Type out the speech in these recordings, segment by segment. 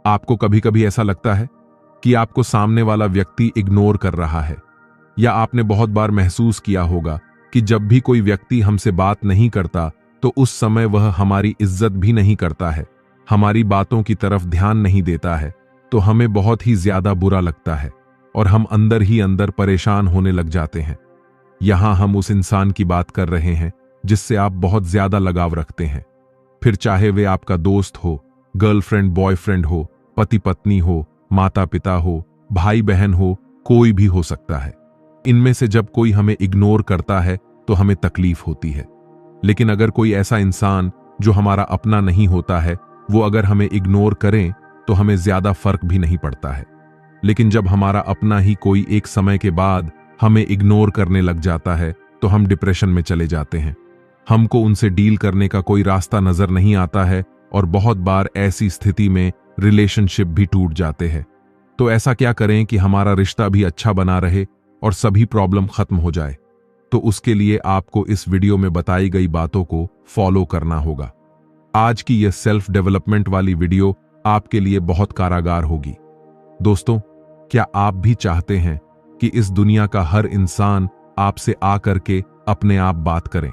आपको कभी कभी ऐसा लगता है कि आपको सामने वाला व्यक्ति इग्नोर कर रहा है, या आपने बहुत बार महसूस किया होगा कि जब भी कोई व्यक्ति हमसे बात नहीं करता तो उस समय वह हमारी इज्जत भी नहीं करता है, हमारी बातों की तरफ ध्यान नहीं देता है, तो हमें बहुत ही ज्यादा बुरा लगता है और हम अंदर ही अंदर परेशान होने लग जाते हैं। यहां हम उस इंसान की बात कर रहे हैं जिससे आप बहुत ज्यादा लगाव रखते हैं, फिर चाहे वे आपका दोस्त हो, गर्लफ्रेंड बॉयफ्रेंड हो, पति पत्नी हो, माता पिता हो, भाई बहन हो, कोई भी हो सकता है। इनमें से जब कोई हमें इग्नोर करता है तो हमें तकलीफ होती है, लेकिन अगर कोई ऐसा इंसान जो हमारा अपना नहीं होता है वो अगर हमें इग्नोर करें तो हमें ज्यादा फर्क भी नहीं पड़ता है। लेकिन जब हमारा अपना ही कोई एक समय के बाद हमें इग्नोर करने लग जाता है तो हम डिप्रेशन में चले जाते हैं। हमको उनसे डील करने का कोई रास्ता नजर नहीं आता है और बहुत बार ऐसी स्थिति में रिलेशनशिप भी टूट जाते हैं। तो ऐसा क्या करें कि हमारा रिश्ता भी अच्छा बना रहे और सभी प्रॉब्लम खत्म हो जाए? तो उसके लिए आपको इस वीडियो में बताई गई बातों को फॉलो करना होगा। आज की यह सेल्फ डेवलपमेंट वाली वीडियो आपके लिए बहुत कारागार होगी। दोस्तों, क्या आप भी चाहते हैं कि इस दुनिया का हर इंसान आपसे आकर के अपने आप बात करें?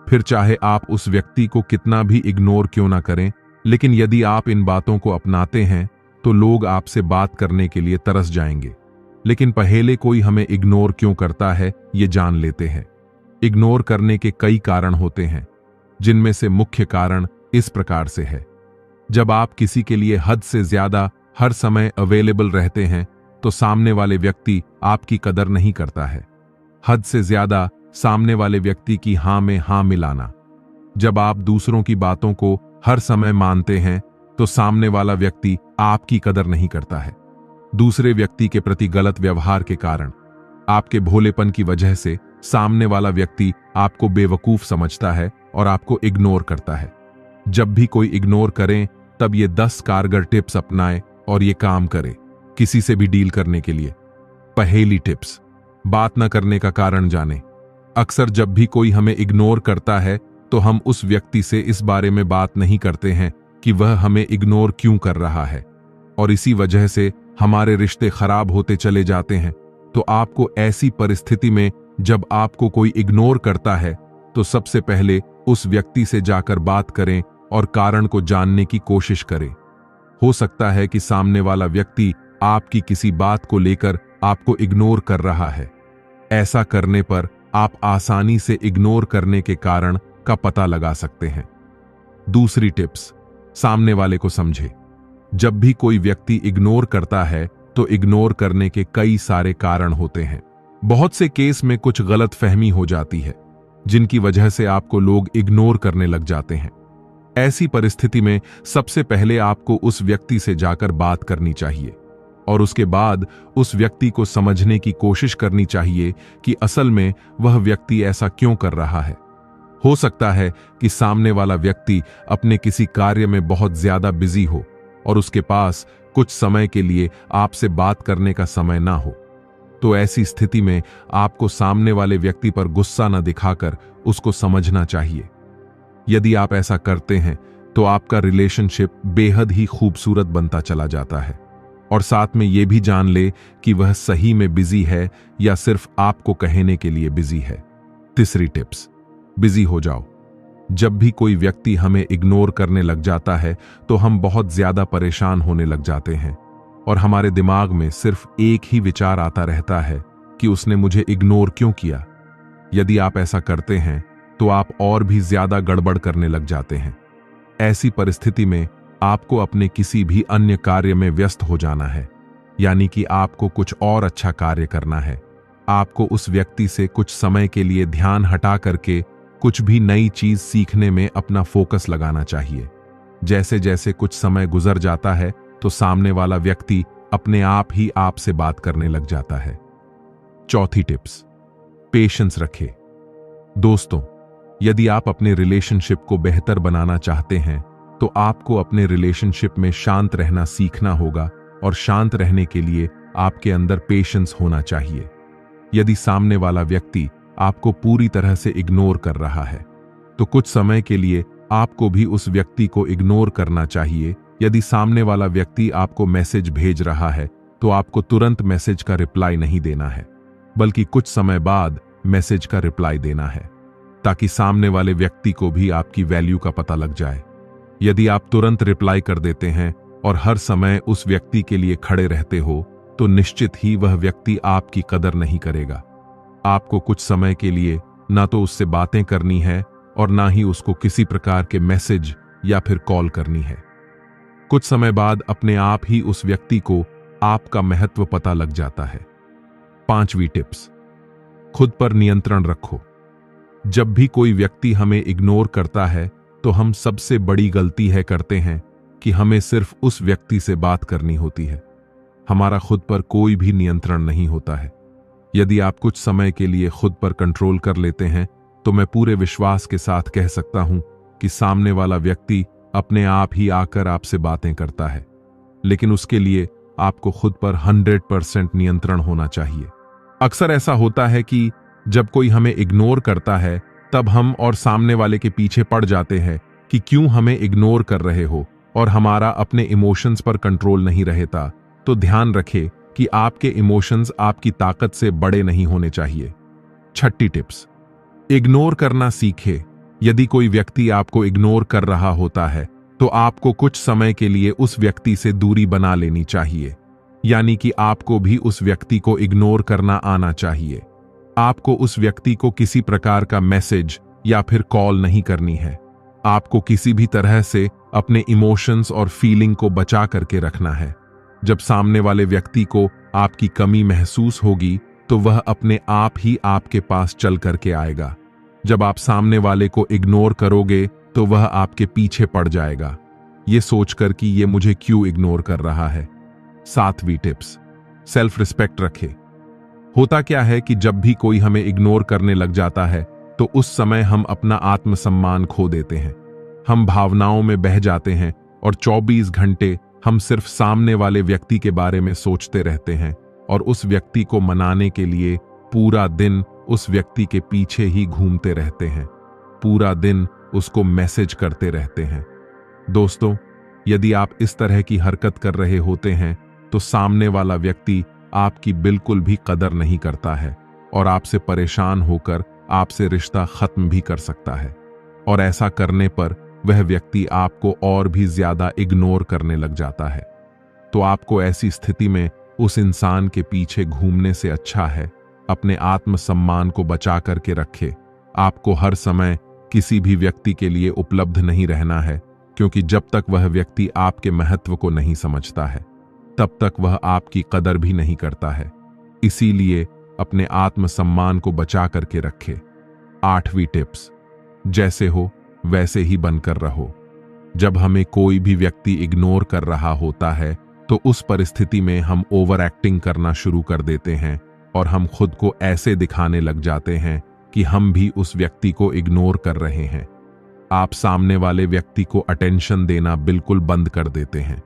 फिर चाहे आप उस व्यक्ति को कितना भी इग्नोर क्यों ना करें, लेकिन यदि आप इन बातों को अपनाते हैं तो लोग आपसे बात करने के लिए तरस जाएंगे। लेकिन पहले कोई हमें इग्नोर क्यों करता है ये जान लेते हैं। इग्नोर करने के कई कारण होते हैं, जिनमें से मुख्य कारण इस प्रकार से है। जब आप किसी के लिए हद से ज्यादा हर समय अवेलेबल रहते हैं तो सामने वाले व्यक्ति आपकी कदर नहीं करता है। हद से ज्यादा सामने वाले व्यक्ति की हां में हां मिलाना। जब आप दूसरों की बातों को हर समय मानते हैं तो सामने वाला व्यक्ति आपकी कदर नहीं करता है। दूसरे व्यक्ति के प्रति गलत व्यवहार के कारण, आपके भोलेपन की वजह से सामने वाला व्यक्ति आपको बेवकूफ समझता है और आपको इग्नोर करता है। जब भी कोई इग्नोर करें तब ये 10 कारगर टिप्स अपनाएं और ये काम करें किसी से भी डील करने के लिए। पहली टिप्स, बात न करने का कारण जानें। अक्सर जब भी कोई हमें इग्नोर करता है तो हम उस व्यक्ति से इस बारे में बात नहीं करते हैं कि वह हमें इग्नोर क्यों कर रहा है, और इसी वजह से हमारे रिश्ते खराब होते चले जाते हैं। तो आपको ऐसी परिस्थिति में जब आपको कोई इग्नोर करता है तो सबसे पहले उस व्यक्ति से जाकर बात करें और कारण को जानने की कोशिश करें। हो सकता है कि सामने वाला व्यक्ति आपकी किसी बात को लेकर आपको इग्नोर कर रहा है। ऐसा करने पर आप आसानी से इग्नोर करने के कारण का पता लगा सकते हैं। दूसरी टिप्स, सामने वाले को समझे। जब भी कोई व्यक्ति इग्नोर करता है तो इग्नोर करने के कई सारे कारण होते हैं। बहुत से केस में कुछ गलतफहमी हो जाती है जिनकी वजह से आपको लोग इग्नोर करने लग जाते हैं। ऐसी परिस्थिति में सबसे पहले आपको उस व्यक्ति से जाकर बात करनी चाहिए और उसके बाद उस व्यक्ति को समझने की कोशिश करनी चाहिए कि असल में वह व्यक्ति ऐसा क्यों कर रहा है। हो सकता है कि सामने वाला व्यक्ति अपने किसी कार्य में बहुत ज्यादा बिजी हो और उसके पास कुछ समय के लिए आपसे बात करने का समय ना हो। तो ऐसी स्थिति में आपको सामने वाले व्यक्ति पर गुस्सा न दिखाकर उसको समझना चाहिए। यदि आप ऐसा करते हैं तो आपका रिलेशनशिप बेहद ही खूबसूरत बनता चला जाता है, और साथ में यह भी जान ले कि वह सही में बिजी है या सिर्फ आपको कहने के लिए बिजी है। तीसरी टिप्स, बिजी हो जाओ। जब भी कोई व्यक्ति हमें इग्नोर करने लग जाता है तो हम बहुत ज्यादा परेशान होने लग जाते हैं और हमारे दिमाग में सिर्फ एक ही विचार आता रहता है कि उसने मुझे इग्नोर क्यों किया। यदि आप ऐसा करते हैं तो आप और भी ज्यादा गड़बड़ करने लग जाते हैं। ऐसी परिस्थिति में आपको अपने किसी भी अन्य कार्य में व्यस्त हो जाना है, यानी कि आपको कुछ और अच्छा कार्य करना है। आपको उस व्यक्ति से कुछ समय के लिए ध्यान हटा करके कुछ भी नई चीज सीखने में अपना फोकस लगाना चाहिए। जैसे जैसे कुछ समय गुजर जाता है तो सामने वाला व्यक्ति अपने आप ही आपसे बात करने लग जाता है। चौथी टिप्स, पेशेंस रखें। दोस्तों, यदि आप अपने रिलेशनशिप को बेहतर बनाना चाहते हैं तो आपको अपने रिलेशनशिप में शांत रहना सीखना होगा, और शांत रहने के लिए आपके अंदर पेशेंस होना चाहिए। यदि सामने वाला व्यक्ति आपको पूरी तरह से इग्नोर कर रहा है तो कुछ समय के लिए आपको भी उस व्यक्ति को इग्नोर करना चाहिए यदि सामने वाला व्यक्ति आपको मैसेज भेज रहा है तो आपको तुरंत मैसेज का रिप्लाई नहीं देना है, बल्कि कुछ समय बाद मैसेज का रिप्लाई देना है, ताकि सामने वाले व्यक्ति को भी आपकी वैल्यू का पता लग जाए। यदि आप तुरंत रिप्लाई कर देते हैं और हर समय उस व्यक्ति के लिए खड़े रहते हो तो निश्चित ही वह व्यक्ति आपकी कदर नहीं करेगा। आपको कुछ समय के लिए ना तो उससे बातें करनी है और ना ही उसको किसी प्रकार के मैसेज या फिर कॉल करनी है। कुछ समय बाद अपने आप ही उस व्यक्ति को आपका महत्व पता लग जाता है। 5वीं टिप्स, खुद पर नियंत्रण रखो। जब भी कोई व्यक्ति हमें इग्नोर करता है तो हम सबसे बड़ी गलती है करते हैं कि हमें सिर्फ उस व्यक्ति से बात करनी होती है। हमारा खुद पर कोई भी नियंत्रण नहीं होता है। यदि आप कुछ समय के लिए खुद पर कंट्रोल कर लेते हैं तो मैं पूरे विश्वास के साथ कह सकता हूं कि सामने वाला व्यक्ति अपने आप ही आकर आपसे बातें करता है, लेकिन उसके लिए आपको खुद पर 100% नियंत्रण होना चाहिए। अक्सर ऐसा होता है कि जब कोई हमें इग्नोर करता है तब हम और सामने वाले के पीछे पड़ जाते हैं कि क्यों हमें इग्नोर कर रहे हो, और हमारा अपने इमोशंस पर कंट्रोल नहीं रहता। तो ध्यान रखें कि आपके इमोशंस आपकी ताकत से बड़े नहीं होने चाहिए। 6ठी टिप्स, इग्नोर करना सीखे। यदि कोई व्यक्ति आपको इग्नोर कर रहा होता है तो आपको कुछ समय के लिए उस व्यक्ति से दूरी बना लेनी चाहिए, यानी कि आपको भी उस व्यक्ति को इग्नोर करना आना चाहिए। आपको उस व्यक्ति को किसी प्रकार का मैसेज या फिर कॉल नहीं करनी है। आपको किसी भी तरह से अपने इमोशंस और फीलिंग को बचा करके रखना है। जब सामने वाले व्यक्ति को आपकी कमी महसूस होगी तो वह अपने आप ही आपके पास चल करके आएगा। जब आप सामने वाले को इग्नोर करोगे तो वह आपके पीछे पड़ जाएगा, ये सोचकर कि ये मुझे क्यों इग्नोर कर रहा है। 7वीं टिप्स, सेल्फ रिस्पेक्ट रखे। होता क्या है कि जब भी कोई हमें इग्नोर करने लग जाता है तो उस समय हम अपना आत्मसम्मान खो देते हैं। हम भावनाओं में बह जाते हैं और 24 घंटे हम सिर्फ सामने वाले व्यक्ति के बारे में सोचते रहते हैं और उस व्यक्ति को मनाने के लिए पूरा दिन उस व्यक्ति के पीछे ही घूमते रहते हैं, पूरा दिन उसको मैसेज करते रहते हैं। दोस्तों, यदि आप इस तरह की हरकत कर रहे होते हैं तो सामने वाला व्यक्ति आपकी बिल्कुल भी कदर नहीं करता है और आपसे परेशान होकर आपसे रिश्ता खत्म भी कर सकता है, और ऐसा करने पर वह व्यक्ति आपको और भी ज्यादा इग्नोर करने लग जाता है। तो आपको ऐसी स्थिति में उस इंसान के पीछे घूमने से अच्छा है अपने आत्मसम्मान को बचा करके रखे। आपको हर समय किसी भी व्यक्ति के लिए उपलब्ध नहीं रहना है, क्योंकि जब तक वह व्यक्ति आपके महत्व को नहीं समझता है तब तक वह आपकी कदर भी नहीं करता है। इसीलिए अपने आत्मसम्मान को बचा करके रखे। 8वीं टिप्स, जैसे हो वैसे ही बनकर रहो। जब हमें कोई भी व्यक्ति इग्नोर कर रहा होता है तो उस परिस्थिति में हम ओवर एक्टिंग करना शुरू कर देते हैं और हम खुद को ऐसे दिखाने लग जाते हैं कि हम भी उस व्यक्ति को इग्नोर कर रहे हैं। आप सामने वाले व्यक्ति को अटेंशन देना बिल्कुल बंद कर देते हैं,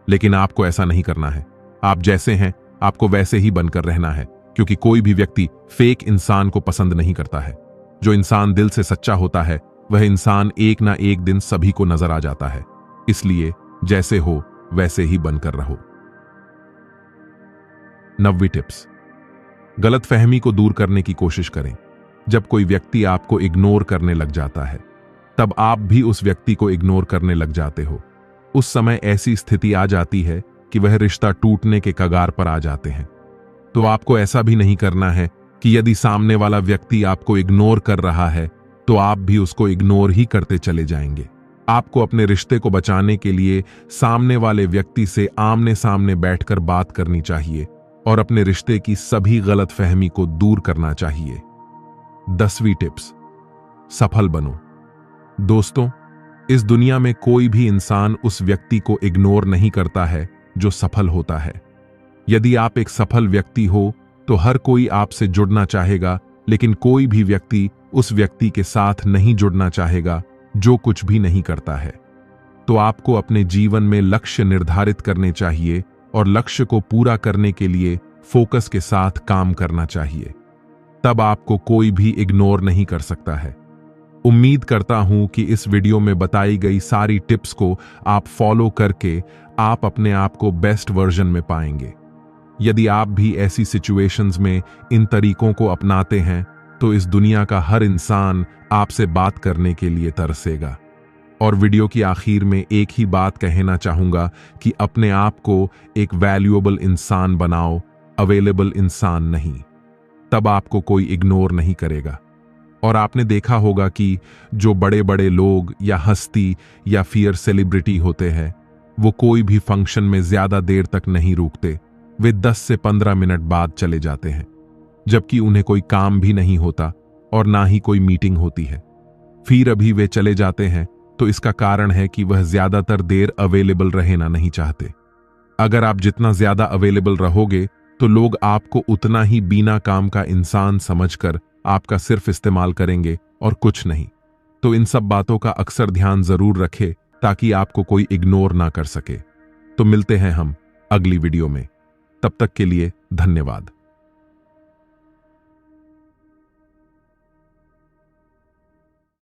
लेकिन आपको ऐसा नहीं करना है। आप जैसे हैं आपको वैसे ही बनकर रहना है, क्योंकि कोई भी व्यक्ति फेक इंसान को पसंद नहीं करता है। जो इंसान दिल से सच्चा होता है वह इंसान एक ना एक दिन सभी को नजर आ जाता है। इसलिए जैसे हो वैसे ही बनकर रहो। 9वीं टिप्स, गलतफहमी को दूर करने की कोशिश करें। जब कोई व्यक्ति आपको इग्नोर करने लग जाता है तब आप भी उस व्यक्ति को इग्नोर करने लग जाते हो। उस समय ऐसी स्थिति आ जाती है कि वह रिश्ता टूटने के कगार पर आ जाते हैं। तो आपको ऐसा भी नहीं करना है कि यदि सामने वाला व्यक्ति आपको इग्नोर कर रहा है तो आप भी उसको इग्नोर ही करते चले जाएंगे। आपको अपने रिश्ते को बचाने के लिए सामने वाले व्यक्ति से आमने सामने बैठकर बात करनी चाहिए और अपने रिश्ते की सभी गलतफहमी को दूर करना चाहिए। 10वीं टिप्स, सफल बनो। दोस्तों, इस दुनिया में कोई भी इंसान उस व्यक्ति को इग्नोर नहीं करता है जो सफल होता है। यदि आप एक सफल व्यक्ति हो तो हर कोई आपसे जुड़ना चाहेगा, लेकिन कोई भी व्यक्ति उस व्यक्ति के साथ नहीं जुड़ना चाहेगा जो कुछ भी नहीं करता है। तो आपको अपने जीवन में लक्ष्य निर्धारित करने चाहिए और लक्ष्य को पूरा करने के लिए फोकस के साथ काम करना चाहिए। तब आपको कोई भी इग्नोर नहीं कर सकता है। उम्मीद करता हूं कि इस वीडियो में बताई गई सारी टिप्स को आप फॉलो करके आप अपने आप को बेस्ट वर्जन में पाएंगे। यदि आप भी ऐसी सिचुएशंस में इन तरीकों को अपनाते हैं तो इस दुनिया का हर इंसान आपसे बात करने के लिए तरसेगा। और वीडियो की आखिर में एक ही बात कहना चाहूंगा कि अपने आप को एक वैल्यूएबल इंसान बनाओ, अवेलेबल इंसान नहीं। तब आपको कोई इग्नोर नहीं करेगा। और आपने देखा होगा कि जो बड़े बड़े लोग या हस्ती या फियर सेलिब्रिटी होते हैं, वो कोई भी फंक्शन में ज्यादा देर तक नहीं रुकते। वे 10 से 15 मिनट बाद चले जाते हैं, जबकि उन्हें कोई काम भी नहीं होता और ना ही कोई मीटिंग होती है। फिर अभी वे चले जाते हैं तो इसका कारण है कि वह ज्यादातर देर अवेलेबल रहना नहीं चाहते। अगर आप जितना ज्यादा अवेलेबल रहोगे तो लोग आपको उतना ही बिना काम का इंसान समझकर आपका सिर्फ इस्तेमाल करेंगे और कुछ नहीं। तो इन सब बातों का अक्सर ध्यान जरूर रखें ताकि आपको कोई इग्नोर ना कर सके। तो मिलते हैं हम अगली वीडियो में। तब तक के लिए धन्यवाद।